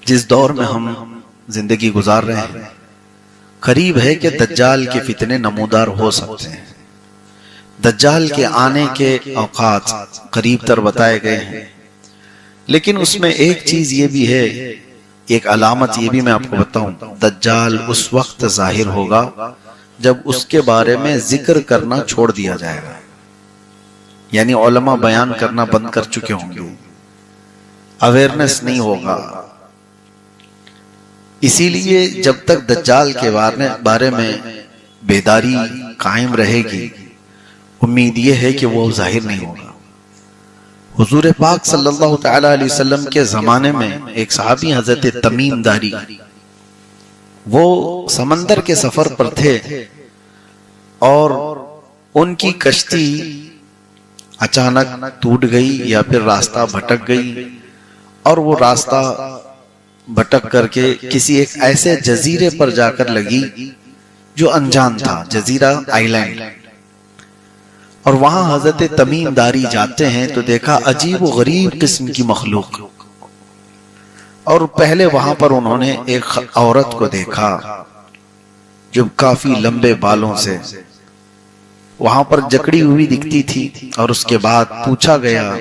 जिस दौर में हम जिंदगी गुजार रहे हैं, करीब है कि दज्जाल के फितने नमूदार हो सकते हैं। दज्जाल के आने के औकात करीब तर बताए गए हैं, लेकिन उसमें एक चीज ये भी है, एक अलामत ये भी मैं आपको बताऊं, दज्जाल उस वक्त जाहिर होगा जब उसके बारे में जिक्र करना छोड़ दिया जाएगा, यानी उलमा बयान करना बंद कर चुके होंगे, अवेयरनेस नहीं होगा। इसीलिए जब तक दज्जाल के बारे में बेदारी कायम रहेगी, उम्मीद ये है कि वो जाहिर नहीं होगा। हुजूर पाक सल्लल्लाहु तआला अलैहि वसल्लम के जमाने में एक सहाबी हजरत तमीम दारी, वो समंदर के सफर पर थे और उनकी कश्ती अचानक टूट गई या फिर रास्ता भटक गई, और वो रास्ता भटक करके किसी एक ऐसे जजीरे पर जाकर लगी जो अनजान था, जजीरा आइलैंड। और वहां हजरत तमीम दारी जाते हैं तो देखा अजीब व गरीब किस्म की मखलूक, और पहले वहां पर उन्होंने एक औरत को देखा जो काफी लंबे बालों से वहां पर जकड़ी हुई दिखती थी, और उसके बाद पूछा गया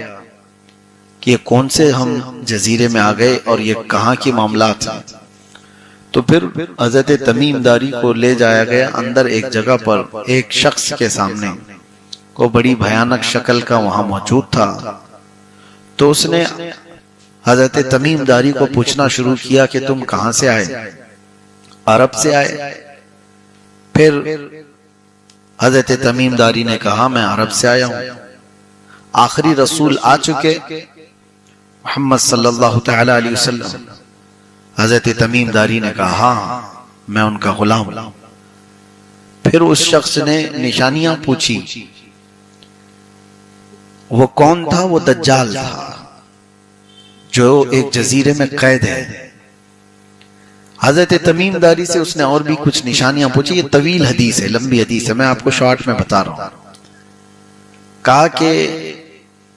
कि ये कौन से हम जजीरे में आ गए और ये कहाँ की मामला था। तो फिर हजरत तमीम दारी को ले जाया गया अंदर एक जगह पर, एक शख्स के सामने को बड़ी भयानक शक्ल का वहां मौजूद था। तो उसने हजरत तमीम दारी को पूछना शुरू किया कि तुम कहां से आए? अरब से आए। फिर हजरत तमीम दारी ने कहा मैं अरब से आया हूं, आखिरी रसूल आ चुके मोहम्मद सल्लल्लाहु तआला अलैहि वसल्लम। हजरत तमीम दारी ने कहा हाँ मैं उनका गुलाम हूं। फिर उस शख्स ने निशानियां पूछी, वो कौन था? वो दज्जाल था जो एक जजीरे में कैद है। हजरत तमीम दारी से उसने और भी कुछ निशानियां पूछी। ये तवील हदीस है, लंबी हदीस है, मैं आपको शॉर्ट में बता रहा हूं। कहा कि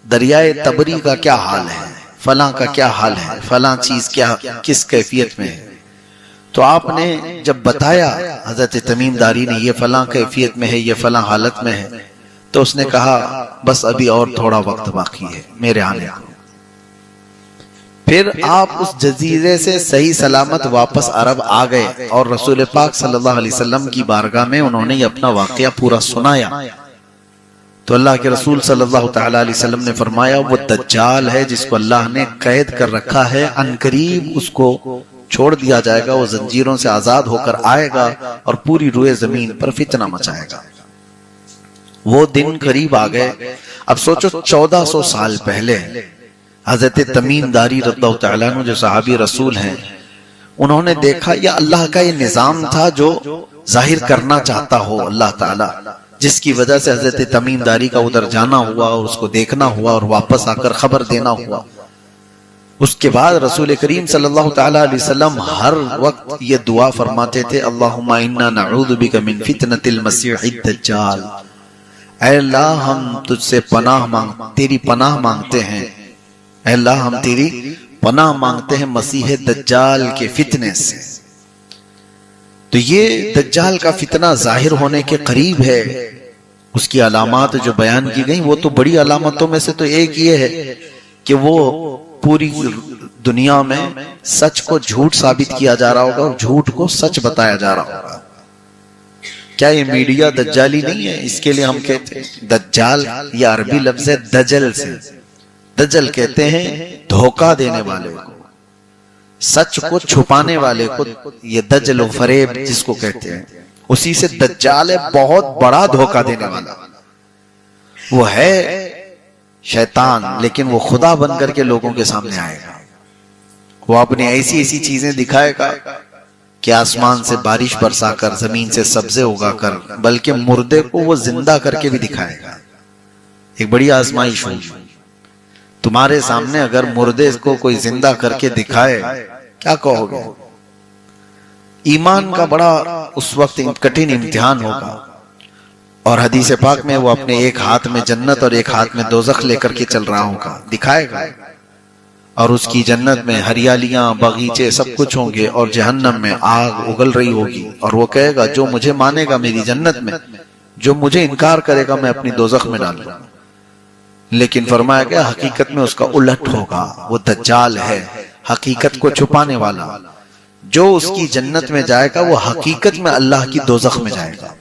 दरियाए तबरी का क्या हाल है, फलां का क्या हाल है, फलां चीज क्या किस कैफियत में है। तो आपने जब बताया हजरत तमीम दारी ने ये फलां कैफियत में है, ये फलां हालत में है, तो उसने कहा बस अभी और थोड़ा वक्त बाकी है मेरे आने को। फिर आप उस जजीरे से सही सलामत वापस अरब आ गए और रसूल पाक सल्लल्लाहु अलैहि वसल्लम की बारगाह में उन्होंने ये अपना वाकया पूरा सुनाया। तो अल्लाह के रसूल सल्लल्लाहु तआला अलैहि वसल्लम ने फरमाया वो दज्जाल है जिसको अल्लाह ने कैद कर रखा है, अनकरीब उसको छोड़ दिया जाएगा, वो जंजीरों से आजाद होकर आएगा और पूरी रूए जमीन पर फितना मचाएगा। वो दिन करीब आ गए। अब सोचो 1400 साल पहले हजरत तमीम दारी रज़ियल्लाहु तआला अन्हु जो सहाबी रसूल हैं, उन्होंने देखा यह अल्लाह का ये निजाम था जो जाहिर करना चाहता हो अल्लाह ताला, जिसकी वजह से हजरत तमीम दारी का उधर जाना हुआ और उसको देखना हुआ और वापस आकर खबर देना हुआ। उसके बाद रसूल करीम सल्लल्लाहु तआला अलैहि वसल्लम हर वक्त ये दुआ फरमाते थे, अल्लाहुम्मा इन्ना नऊज़ु बिका मिन फितनतिल मसीहिद दज्जाल। ऐ अल्लाह हम तुझसे तेरी पनाह मांगते हैं, ऐ अल्लाह हम तेरी पनाह मांगते हैं मसीह दज्जाल के फितने से। तो ये दज्जाल का फितना जाहिर होने के करीब है। उसकी अलामात जो बयान की गई वो तो बड़ी अलामतों में से तो एक ये है कि वो पूरी दुनिया में सच को झूठ साबित किया जा रहा होगा और झूठ को सच बताया जा रहा होगा। क्या ये मीडिया दज्जाली नहीं है? इसके लिए हम कहते हैं दज्जाल, ये अरबी लफ्ज है दजल से। दजल कहते हैं धोखा देने वाले को, सच को छुपाने वाले को, ये दजल फरेब जिसको कहते हैं, उसी से दज्जाल है, बहुत बड़ा धोखा देने वाला। वो है शैतान, लेकिन वो खुदा बन करके लोगों के सामने आएगा। वो अपनी ऐसी ऐसी चीजें दिखाएगा कि आसमान से बारिश बरसाकर, जमीन से सब्जे उगाकर, बल्कि मुर्दे को वो जिंदा करके भी दिखाएगा। एक बड़ी आजमाइश हुई, तुम्हारे सामने अगर मुर्दे को कोई जिंदा करके दिखाए, क्या कहोगे? ईमान का बड़ा उस वक्त कठिन इम्तिहान होगा। और हदीस पाक में वो अपने एक हाथ में जन्नत और एक हाथ में दोजख लेकर के चल रहा होगा, दिखाएगा। और उसकी जन्नत में हरियालियां, बगीचे, सब कुछ होंगे, और जहन्नम में आग उगल रही होगी। और वो कहेगा जो मुझे मानेगा मेरी जन्नत में, जो मुझे इनकार करेगा मैं अपनी दोजख में डाल दूंगा। लेकिन फरमाया गया हकीकत में उसका उलट होगा, वो दज्जाल है, हकीकत को छुपाने वाला। जो उसकी जन्नत में जाएगा वो हकीकत में अल्लाह की दोजख में जाएगा,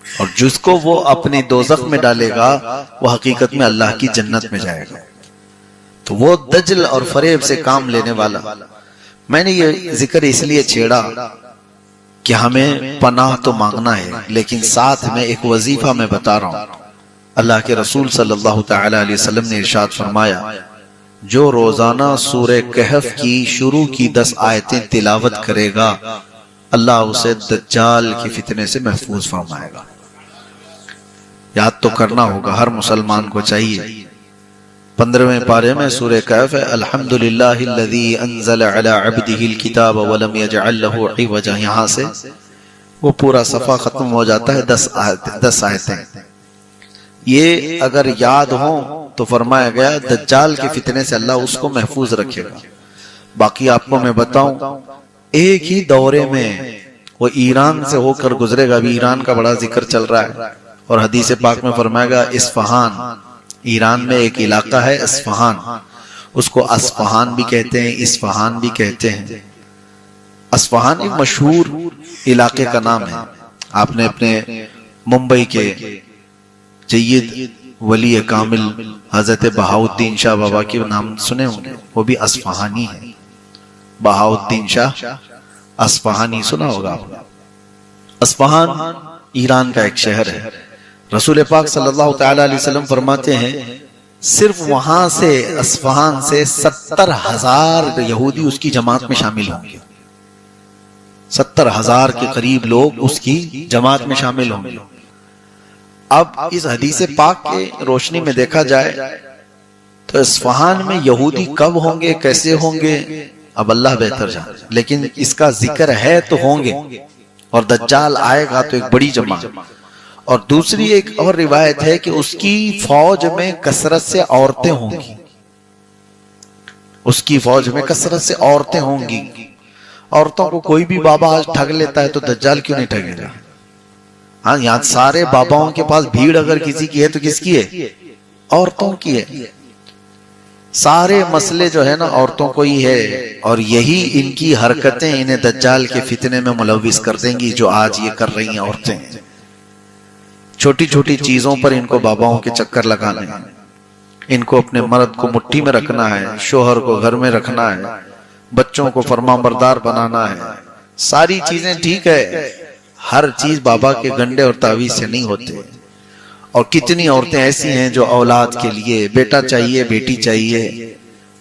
और जिसको वो अपनी दोजख में डालेगा वो हकीकत में अल्लाह की जन्नत में जाएगा। तो वो दजल और फरेब से काम लेने वाला। मैंने ये जिक्र इसलिए छेड़ा कि हमें पनाह तो मांगना है, लेकिन साथ में एक वजीफा मैं बता रहा हूं। अल्लाह के रसूल सल्लल्लाहु तआला अलैहि वसल्लम ने इरशाद फरमाया, जो रोजाना सूरह कहफ की शुरू की 10 आयतें तिलावत करेगा, अल्लाह उसे दज्जाल के फितने से महफूज फरमाएगा। याद तो करना होगा, हर मुसलमान को चाहिए। 15वें पारे में सूरह कहफ है, अल्हम्दुलिल्लाहिल्लज़ी अंज़ला अला अब्दिहिल किताब व लम यजअल लहू इवजा। यहां से वो पूरा सफा खत्म हो जाता है, 10 आयतें। ये अगर याद हो तो फरमाया गया दज्जाल के फितने से अल्लाह उसको महफूज रखेगा। बाकी आपको मैं बताऊं, एक ही दौरे में वो ईरान से होकर गुजरेगा। अभी ईरान का बड़ा जिक्र चल रहा है, और हदीस पाक में फरमाएगा इस्फहान, ईरान में एक इलाका है इस्फहान, उसको अस्फहान भी कहते हैं, इस्फहान भी कहते हैं। अस्फहान एक मशहूर इलाके का नाम है। आपने अपने मुंबई के जय्यद वली कामिल हजरत बहाउद्दीन शाह बाबा के नाम सुने होंगे, वो भी अस्फहानी है। बहाउद्दीन शाह अस्फहानी सुना होगा आपने। अस्फहान ईरान का एक शहर है। रसूल पाक सल्लल्लाहु तआला अलैहि वसल्लम फरमाते हैं सिर्फ वहां से, अस्फहान से 70,000 यहूदी उसकी जमात में शामिल होंगे। 70,000 के करीब लोग उसकी जमात में शामिल होंगे। अब इस हदीस पाक के रोशनी में देखा जाए तो इस्फहान में यहूदी कब होंगे, कैसे होंगे, अब अल्लाह बेहतर जाने, लेकिन इसका जिक्र है तो होंगे। और दज्जाल आएगा तो एक बड़ी जमात। और दूसरी एक और रिवायत है कि उसकी फौज में कसरत से औरतें होंगी, उसकी फौज में कसरत से औरतें होंगी। औरतों को कोई भी बाबा आज ठग लेता है तो दज्जाल क्यों नहीं ठगेगा? हाँ, यहाँ सारे बाबाओं के पास भीड़ अगर किसी की है तो किसकी है? औरतों की है। सारे मसले जो है ना औरतों को ही है, और यही इनकी हरकतें इन्हें दज्जाल के फितने में मुलविस कर देंगी, जो आज ये कर रही हैं औरतें। छोटी छोटी चीजों पर इनको बाबाओं के चक्कर लगाने हैं, इनको अपने मर्द को मुट्ठी में रखना है, शोहर को घर में रखना है, बच्चों को फरमाबरदार बनाना है। सारी चीजें ठीक है, हर चीज बाबा के गंडे और तावीज से नहीं होते। और कितनी औरतें ऐसी हैं जो औलाद के लिए बेटा चाहिए, बेटी चाहिए,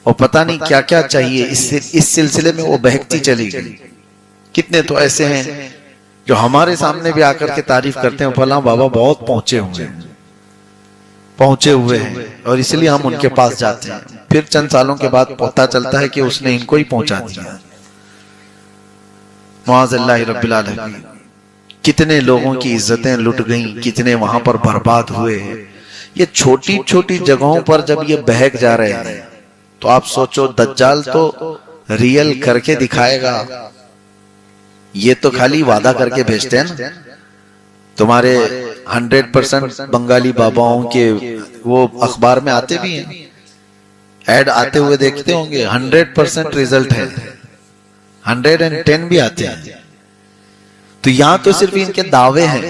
और पता नहीं क्या क्या चाहिए, इस सिलसिले में वो बहकती चली गई। कितने तो ऐसे हैं जो हमारे सामने भी आकर के तारीफ करते हैं, फला बाबा बहुत पहुंचे हुए हैं, और इसलिए हम उनके पास जाते हैं। फिर चंद सालों के बाद पता चलता है कि उसने इनको ही पहुंचा दिया। मुआज़िल्लाहि रब्बिल आलमीन। कितने लोगों की इज्जतें लुट गईं, कितने वहां पर बर्बाद हुए। ये छोटी छोटी जगहों पर जब ये बहक जा रहे हैं तो आप सोचो दज्जाल तो रियल करके दिखाएगा। ये तो खाली वादा करके भेजते हैं ना। तुम्हारे 100% बंगाली बाबाओं के वो अखबार में आते भी हैं, ऐड आते हुए देखते होंगे, 100% रिजल्ट है, 110 भी आते हैं। तो यहां तो सिर्फ इनके दावे हैं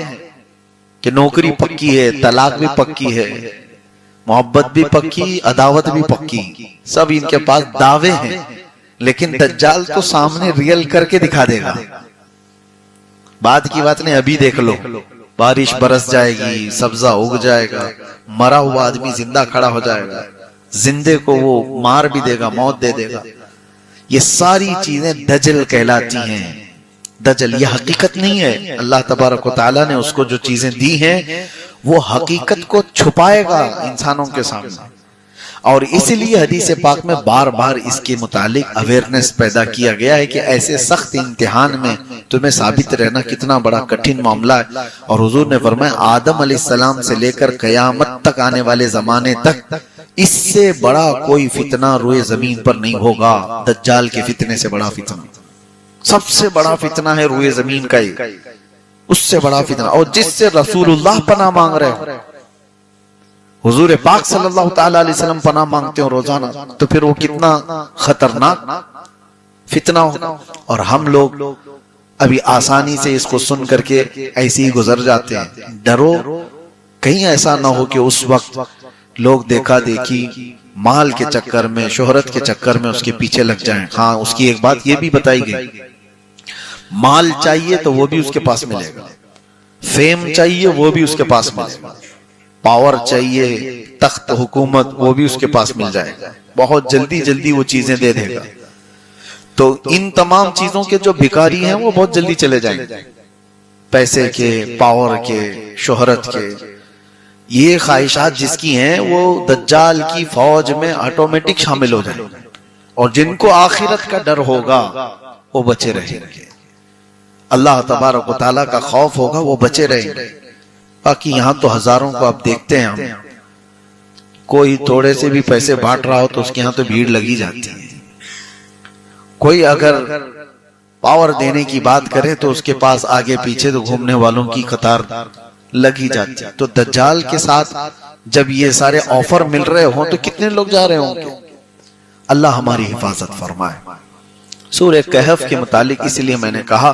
कि नौकरी पक्की है, तलाक भी पक्की है, मोहब्बत भी पक्की, अदावत भी पक्की, सब इनके पास दावे हैं। लेकिन दज्जाल तो सामने रियल करके दिखा देगा। बाद की बात नहीं, अभी देख लो, बारिश बरस जाएगी, सब्जा उग जाएगा, मरा हुआ आदमी जिंदा खड़ा हो जाएगा, जिंदे को वो मार भी देगा, मौत दे देगा। ये सारी चीजें दजल कहलाती हैं। दजल ये हकीकत नहीं है। अल्लाह तबारक व तआला ने उसको जो चीजें दी हैं वो हकीकत को छुपाएगा इंसानों के सामने। और इसीलिए हदीस पाक में बार बार इसके मुतालिक अवेयरनेस पैदा किया गया है कि ऐसे सख्त इम्तिहान में तुम्हें साबित रहना कितना बड़ा कठिन मामला है। और हुजूर ने फरमाया आदम अलैहिस्सलाम से लेकर कयामत तक आने वाले जमाने तक इससे बड़ा कोई फितना रोए जमीन पर नहीं होगा दज्जाल के फितने से बड़ा फितना। सबसे बड़ा फितना है रोए जमीन का ही, उससे बड़ा फितना। और जिससे रसूलुल्लाह पनाह मांग रहे हो, हुजूर पाक सल्लल्लाहु ताला अलैहि वसल्लम पनाह मांगते हो रोजाना, तो फिर वो कितना खतरनाक फितना होगा। और हम लोग अभी आसानी से इसको सुन करके ऐसे ही गुजर जाते हैं। डरो कहीं ऐसा ना हो कि उस वक्त लोग देखा देखी माल के चक्कर में, शोहरत के चक्कर में उसके पीछे लग जाएं। हाँ, उसकी एक बात ये भी बताई गई, माल चाहिए तो वो भी उसके पास मिलेगा, फेम चाहिए वो भी उसके पास मिलेगा, पावर चाहिए, तख्त हुकूमत, वो भी उसके पास मिल जाएगा। बहुत जल्दी जल्दी वो चीजें दे देगा। तो इन तमाम चीजों के जो भिखारी हैं वो बहुत जल्दी चले जाएंगे, पैसे के, पावर के, शोहरत के। ये ख्वाहिशात जिसकी हैं वो दज्जाल की फौज में ऑटोमेटिक शामिल हो जाएंगे। और जिनको आखिरत का डर होगा वो बचे रहेंगे, अल्लाह तबारक व तआला का खौफ होगा, वो बचे रहेंगे। बाकी यहां तो हजारों को आप देखते हैं, हम कोई थोड़े से भी पैसे बांट रहा हो तो उसके यहां तो भीड़ लगी जाती है। कोई अगर पावर देने की बात करे तो उसके पास आगे पीछे तो घूमने वालों की कतार लगी जाती है। तो दज्जाल के साथ जब ये सारे ऑफर मिल रहे हो तो कितने लोग जा रहे होंगे। अल्लाह हमारी हिफाजत फरमाए। सूरह कहफ के मुतालिक इसलिए मैंने कहा,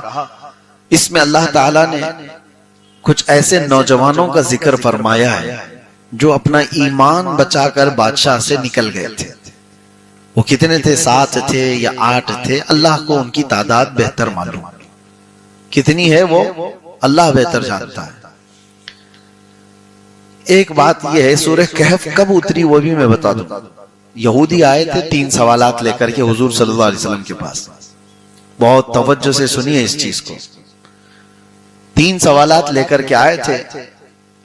इसमें अल्लाह ताला ने कुछ ऐसे नौजवानों का जिक्र फरमाया है जो अपना ईमान बचाकर बादशाह से निकल गए थे। वो कितने थे, 7 थे या 8 थे, अल्लाह को उनकी तादाद बेहतर मालूम, कितनी है वो अल्लाह बेहतर जानता है। एक बात यह है, सूरह कहफ कब उतरी वो भी मैं बता दूं। यहूदी आए थे 3 सवालात लेकर के हुजूर सल्लल्लाहु अलैहि वसल्लम के पास। बहुत तवज्जो से सुनिए इस चीज को। 3 सवालात लेकर के आए थे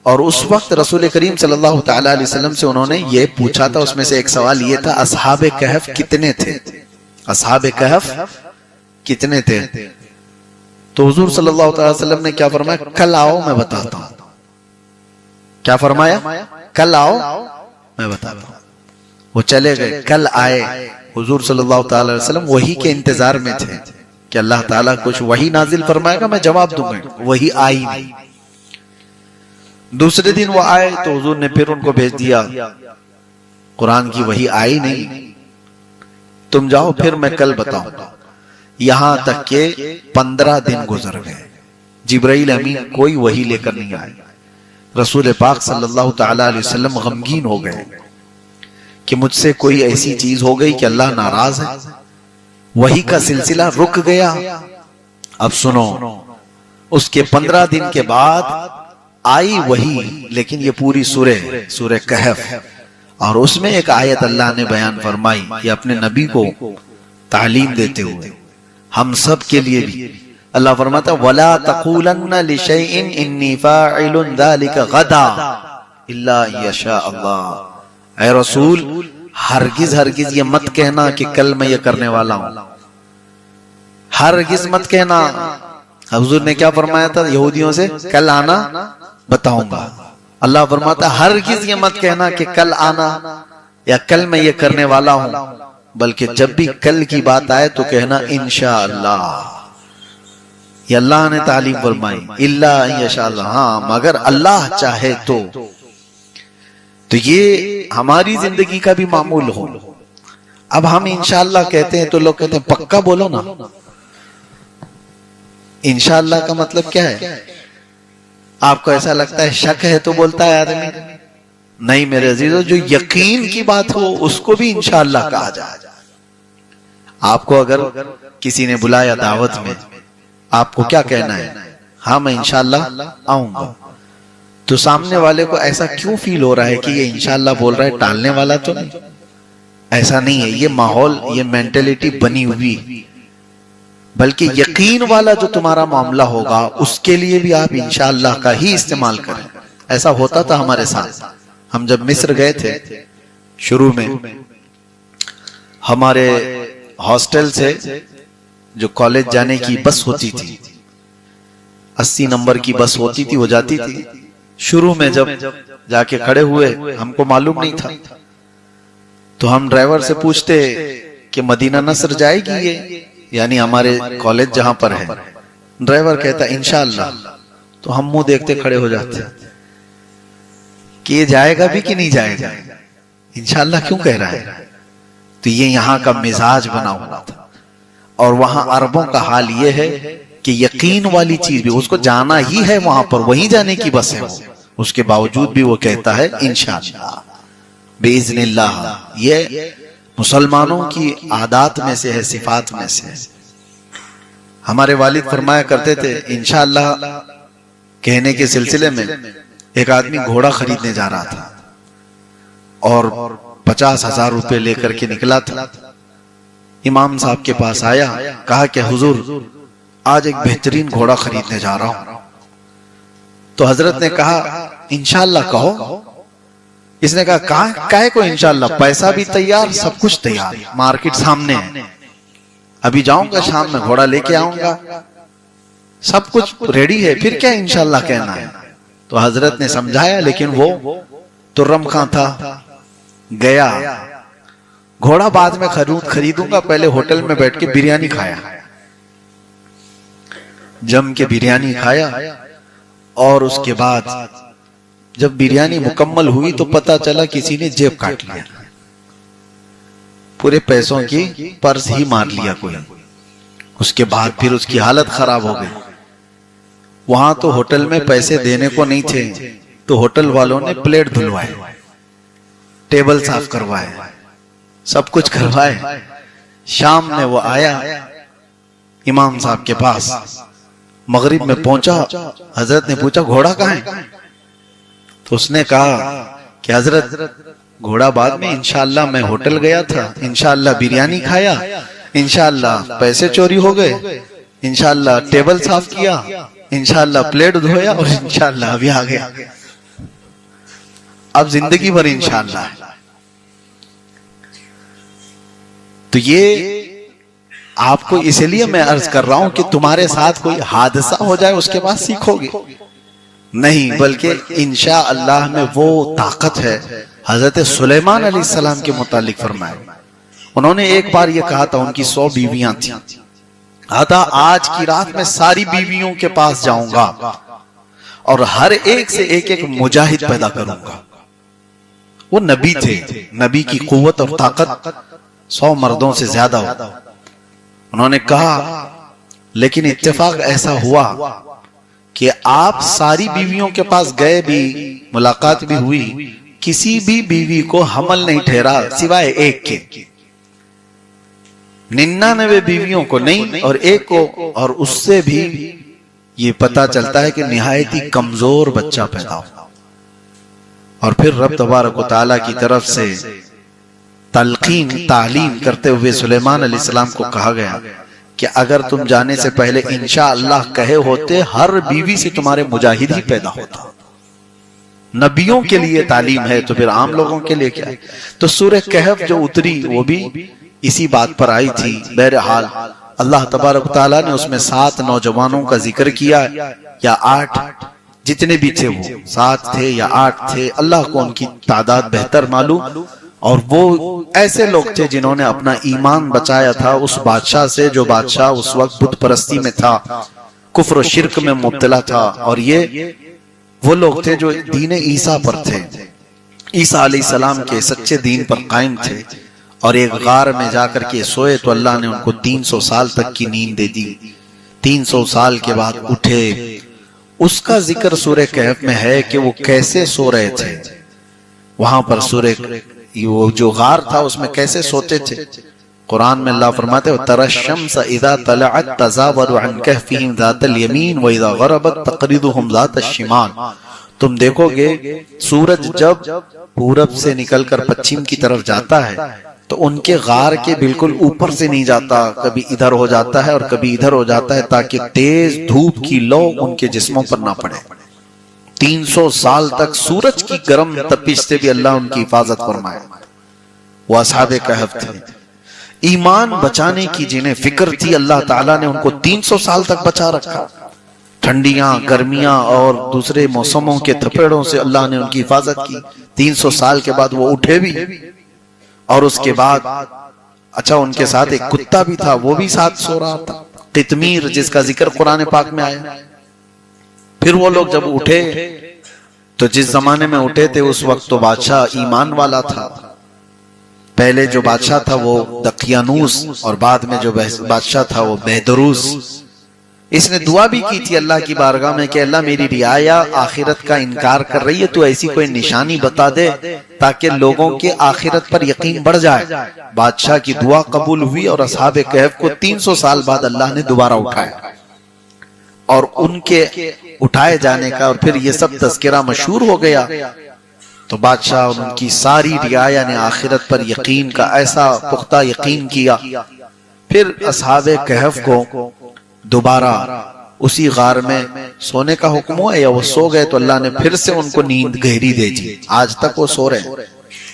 और उस वक्त रसूल करीम सल्लल्लाहु ताला अलैहि वसल्लम से उन्होंने ये पूछा था। उसमें से एक सवाल ये था, असहाबे कहफ कितने थे, असहाबे कहफ कितने थे। तो हुजूर सल्लल्लाहु ताला अलैहि वसल्लम ने क्या फरमाया, कल आओ मैं बताता हूं। क्या फरमाया, कल आओ मैं बताता हूं। वो चले गए, कल आए, हुजूर सल्लल्लाहु ताला अलैहि वसल्लम वही के इंतजार में थे कि अल्लाह ताला कुछ वही नाजिल फरमाएगा, मैं जवाब दूंगा। वही आई नहीं। दूसरे दिन वो आए तो हुजूर ने फिर उनको भेज दिया, कुरान की वही आई नहीं, तुम जाओ फिर मैं कल बताऊंगा। यहां तक के 15 दिन गुजर गए, जिब्राइल अमीन कोई वही लेकर नहीं आए। रसूल पाक सल्लल्लाहु ताला अलैहि वसल्लम गमगीन हो गए कि मुझसे कोई ऐसी चीज हो गई कि अल्लाह नाराज है। वही का सिलसिला रुक गया। अब सुनो, उसके 15 दिन के बाद आई वही, लेकिन ये पूरी सूरह कहफ, और उसमें एक आयत अल्लाह ने बयान फरमाई, ये अपने नबी को तालीम देते हुए हम सब के लिए भी। अल्लाह फरमाता, वला तक़ूलन्ना लिशैइन इन्नी फ़ाइलुन ज़ालिका गदा इल्ला यशा अल्लाह। ऐ रसूल, हरगिज हरगिज ये मत कहना कि कल मैं ये करने वाला हूं, हरगिज मत कहना। हुजूर ने क्या फरमाया था यहूदियों से, कल आना बताऊंगा। अल्लाह फरमाता, हरगिज ये मत कहना कि कल आना या कल मैं ये करने वाला हूं, बल्कि जब भी कल की बात आए तो कहना इंशाअल्लाह। ये अल्लाह ने तालीम फरमाई, इल्ला इंशाअल्लाह, हाँ मगर अल्लाह चाहे तो ये हमारी जिंदगी का भी मामूल हो। अब हम इंशाअल्लाह कहते हैं तो लोग कहते हैं पक्का बोलो ना। इंशाअल्लाह का मतलब क्या है? आपको ऐसा लगता है शक है तो बोलता है आदमी? नहीं मेरे अजीजों, जो यकीन की बात हो उसको भी इंशाअल्लाह कहा जाए। आपको अगर किसी ने बुलाया दावत में, आपको क्या कहना है? हाँ मैं इंशाअल्लाह आऊंगा। तो सामने वाले को ऐसा क्यों फील हो रहा है कि ये इंशाअल्लाह बोल रहा है, टालने वाला तो नहीं? ऐसा नहीं है, ये माहौल, ये मेंटेलिटी बनी हुई। बल्कि यकीन वाला जो तुम्हारा मामला होगा उसके लिए भी आप इंशाअल्लाह का ही इस्तेमाल करें। ऐसा होता था हमारे साथ। हम जब मिस्र गए थे शुरू में, हमारे हॉस्टल से जो कॉलेज जाने की बस होती थी, 80 नंबर की बस होती थी, वो जाती थी। शुरू में जब जाके खड़े हुए हमको मालूम नहीं था, तो हम ड्राइवर से पूछते कि मदीना नस्र जाएगी ये, यानी हमारे कॉलेज जहां पर है। ड्राइवर कहता इंशाअल्लाह। तो हम मुंह देखते खड़े हो जाते कि ये जाएगा भी कि नहीं जाएगा, इंशाअल्लाह क्यों कह रहा है। तो ये यहाँ का मिजाज बना हुआ था। और वहां अरबों का हाल ये है कि यकीन वाली चीज भी, उसको जाना ही है वहां पर, वहीं जाने की बस है वो, उसके बावजूद भी वो कहता है इंशाअल्लाह बिइज़्निल्लाह। ये मुसलमानों की आदात में से है, सिफात में से है। हमारे वालिद फरमाया करते थे इंशाअल्लाह कहने के सिलसिले में। एक आदमी घोड़ा खरीदने जा रहा था और 50,000 रुपए लेकर के निकला था। इमाम साहब के पास आया, कहा कि हुजूर आज एक बेहतरीन घोड़ा खरीदने जा रहा हूं। तो हजरत ने कहा इंशाअल्लाह कहो। इसने कहा काहे को इंशाअल्लाह, पैसा भी तैयार, सब कुछ तैयार, मार्केट सामने है, अभी जाऊंगा शाम में घोड़ा लेके आऊंगा, सब कुछ रेडी है, फिर क्या इंशाअल्लाह कहना है। तो हजरत ने समझाया, लेकिन वो तुर्रम खां था, गया। घोड़ा बाद में खरीदूंगा, पहले होटल में बैठ के बिरयानी खाया, जम के बिरयानी खाया। और उसके बाद जब बिरयानी मुकम्मल हुई तो पता चला किसी ने जेब काट लिया, पूरे पैसों की पर्स ही मार लिया कोई। उसके बाद फिर उसकी हालत खराब हो गई। वहां तो होटल में पैसे देने को नहीं थे, तो होटल वालों ने प्लेट धुलवाए, टेबल साफ करवाए, सब कुछ करवाए। शाम में वो आया इमाम साहब के पास, मगरिब में पहुंचा। हजरत ने पूछा घोड़ा कहाँ है। तो उसने कहा कि हजरत घोड़ा बाद में, इंशाअल्लाह मैं होटल गया था, इंशाअल्लाह बिरयानी खाया, इंशाअल्लाह पैसे चोरी हो गए, इंशाअल्लाह टेबल साफ किया, इंशाअल्लाह प्लेट धोया, और इंशाअल्लाह अभी आ गया। अब जिंदगी भर इंशाअल्लाह। तो ये आपको इसलिए मैं अर्ज कर रहा हूं कि तुम्हारे साथ कोई हादसा हो जाए उसके बाद सीखोगे नहीं, बल्कि इंशाअल्लाह में वो ताकत है। हजरत सुलेमान अलैहिस्सलाम के मुतालिक फरमाया, उन्होंने एक बार ये कहा था, उनकी 100 बीवियां थी, कहा था आज की रात में सारी बीवियों के पास जाऊंगा और हर एक से एक एक मुजाहिद पैदा करूंगा। वो नबी थे, नबी की कुव्वत और ताकत 100 मर्दों से ज्यादा हो। उन्होंने कहा, लेकिन इत्तेफाक ऐसा हुआ कि आप सारी बीवियों के पास गए भी, मुलाकात भी हुई, किसी भी बीवी को हमल नहीं ठहरा सिवाय एक के। 99 बीवियों को नहीं और एक को, और उससे भी ये पता चलता है कि निहायत ही कमजोर बच्चा पैदा हो। और फिर रब तबारक व तआला की तरफ से तलकीन तालीम करते हुए सुलेमान अलैहिस्सलाम को कहा गया कि अगर तुम जाने से पहले इंशाअल्लाह कहे होते, हर बीवी से तुम्हारे मुजाहिद ही पैदा होता। नबियों के लिए तालीम है तो फिर आम लोगों के लिए क्या है। तो सूरह कहफ जो उतरी वो भी इसी बात पर आई थी। बहरहाल अल्लाह तबारक व तआला ने उसमें 7 नौजवानों का जिक्र किया, या 8, जितने भी थे वो 7 थे या 8 थे, अल्लाह को उनकी तादाद बेहतर मालूम। और वो ऐसे लोग थे जिन्होंने अपना ईमान बचाया था उस बादशाह से, जो बादशाह उस वक्त बुत परस्ती में था, कुफ्र और शिर्क में मुब्तला था। और ये वो लोग थे जो दीन ईसा पर थे, ईसा अलैहिस्सलाम के सच्चे दीन पर कायम थे। और एक गार में जाकर के सोए तो अल्लाह ने उनको 300 साल तक की नींद दे दी। 300 साल के बाद उठे। उसका जिक्र सूरह कहफ में है कि वो कैसे सो रहे थे। वहां पर सूरह वो जो गार था उसमें कैसे सोते थे। कुरान में अल्लाह फरमाते हैं, तरशम्स इज़ा तलअत तज़ावरु अन कहफिहिम ज़ातल यमीन व इज़ा गरबत तक़रिदुहुम ज़ातश शिमाल। तुम देखोगे सूरज जब पूरब से निकलकर पश्चिम की तरफ जाता है तो उनके गार के बिल्कुल ऊपर से नहीं जाता, कभी इधर हो जाता है और कभी इधर हो जाता है, ताकि तेज धूप की लौ उनके जिस्मों पर ना पड़े। 300 साल तक सूरज की गर्म तपिश से भी अल्लाह उनकी हिफाजत फरमाए। वो असहाबे कहफ थे। ईमान बचाने की जिन्हें फिक्र थी, अल्लाह ताला ने उनको 300 साल तक बचा रखा। ठंडियां, गर्मियां और दूसरे मौसमों के थपेड़ों से अल्लाह ने उनकी हिफाजत की। 300 साल के बाद वो उठे भी और उसके बाद अच्छा उनके साथ एक कुत्ता भी था, वो भी साथ सो रहा था, कितमीर, जिसका जिक्र कुरान पाक में आया। फिर वो लोग जब उठे तो जिस जमाने में उठे थे उस वक्त तो बादशाह ईमान वाला था। पहले जो बादशाह था वो दकियानूस और बाद में जो बादशाह था वो बेदरूस। इसने दुआ भी की थी अल्लाह की बारगाह में कि अल्लाह मेरी रियाया आखिरत का इनकार कर रही है, तो ऐसी कोई निशानी बता दे ताकि लोगों के आखिरत पर यकीन बढ़ जाए। बादशाह की दुआ कबूल हुई और असहाबे कहफ को 300 साल बाद अल्लाह ने दोबारा उठाया और उनके उठाए जाने का और फिर ये सब तज़किरा मशहूर हो गया। तो बादशाह और उनकी सारी रियाया ने आखिरत पर यकीन का ऐसा पुख्ता यकीन किया। फिर असहाबे कहफ को दोबारा उसी गार में सोने का हुक्म हुआ या वो सो गए तो अल्लाह ने फिर से उनको नींद गहरी दे दी। आज तक वो सो रहे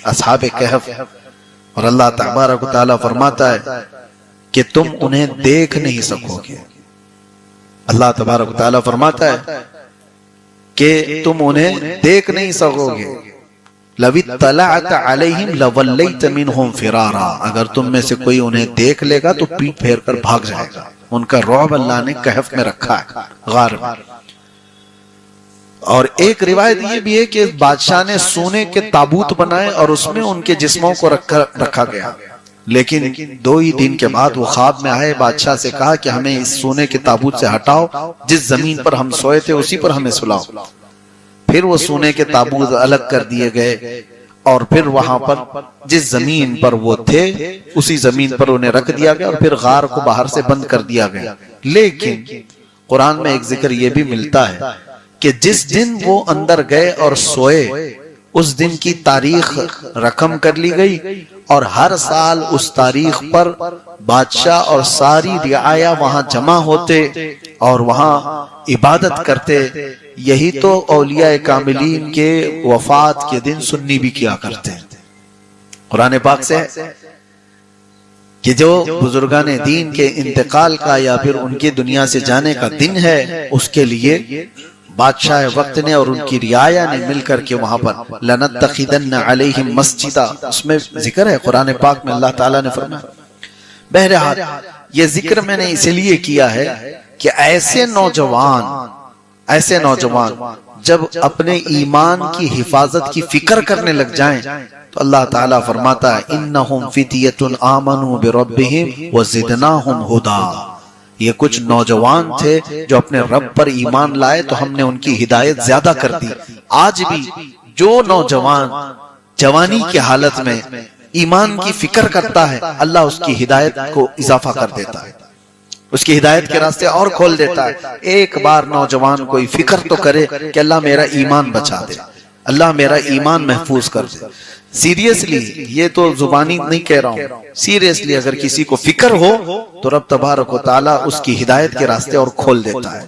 असहाबे कहफ। और अल्लाह तबारक व तआला फरमाता है कि तुम उन्हें देख नहीं सकोगे। अल्लाह तबारक व तआला फरमाता है कि तुम उन्हें देख नहीं सकोगे। लवित्तलअत अलैहिम लवल्लैत मिनहुम फिरारा, अगर तुम में से कोई उन्हें देख लेगा तो पीठ फेर कर भाग जाएगा। उनका रौब अल्लाह ने कहफ में रखा है, गार में। और एक रिवायत ये भी है कि बादशाह ने सोने के ताबूत बनाए और उसमें उनके जिस्मों को रखा गया। लेकिन 2 ही दिन के बाद वो ख्वाब में आए, बादशाह से कहा कि हमें इस सोने के ताबूत से हटाओ, जिस जमीन पर हम सोए थे उसी पर हमें सुलाओ। फिर वो सोने के ताबूत अलग कर दिए गए और फिर वहां पर जिस जमीन पर वो थे उसी जमीन पर उन्हें रख दिया गया और फिर गार को बाहर से बंद कर दिया गया। लेकिन कुरान में एक जिक्र ये भी मिलता है कि जिस दिन वो अंदर गए और सोए उस दिन की तारीख रकम कर ली गई और हर साल उस तारीख पर बादशाह और सारी रियाया वहां जमा होते और वहां इबादत करते। यही तो औलिया कामिलीन के वफात के दिन सुन्नी भी किया करते हैं। कुरान पाक से कि जो बुजुर्गान दीन के इंतकाल का या फिर उनकी दुनिया से जाने का दिन है, उसके लिए बादशाह वक्त ने और उनकी रियाया ने मिलकर के वहां पर लनत्तखिदन्न अलैहिम मस्जिदा, उसमें जिक्र है कुरान पाक में। अल्लाह ताला ने फरमाया, बहरहाल ये जिक्र मैंने इसलिए किया है कि ऐसे नौजवान जब अपने ईमान की हिफाजत की फिक्र करने लग जाएं तो अल्लाह ताला फरमाता है इन्नहुम फितियतुन आमनु बिरब्बिहिम वज़िदनाहुम हुदा। ये कुछ नौजवान थे जो अपने रब पर ईमान लाए तो हमने उनकी हिदायत ज्यादा कर दी। आज भी जो नौजवान जवानी की हालत में ईमान की फिक्र करता है, अल्लाह उसकी हिदायत को इजाफा कर देता है, उसकी हिदायत के रास्ते और खोल देता है। एक बार नौजवान कोई फिक्र तो करे कि अल्लाह मेरा ईमान बचा दे, अल्लाह मेरा ईमान महफूज कर दे। सीरियसली, ये तो जुबानी नहीं कह रहा हूं, सीरियसली अगर किसी को फिक्र हो तो रब तबारक व तआला उसकी हिदायत के रास्ते और खोल देता है।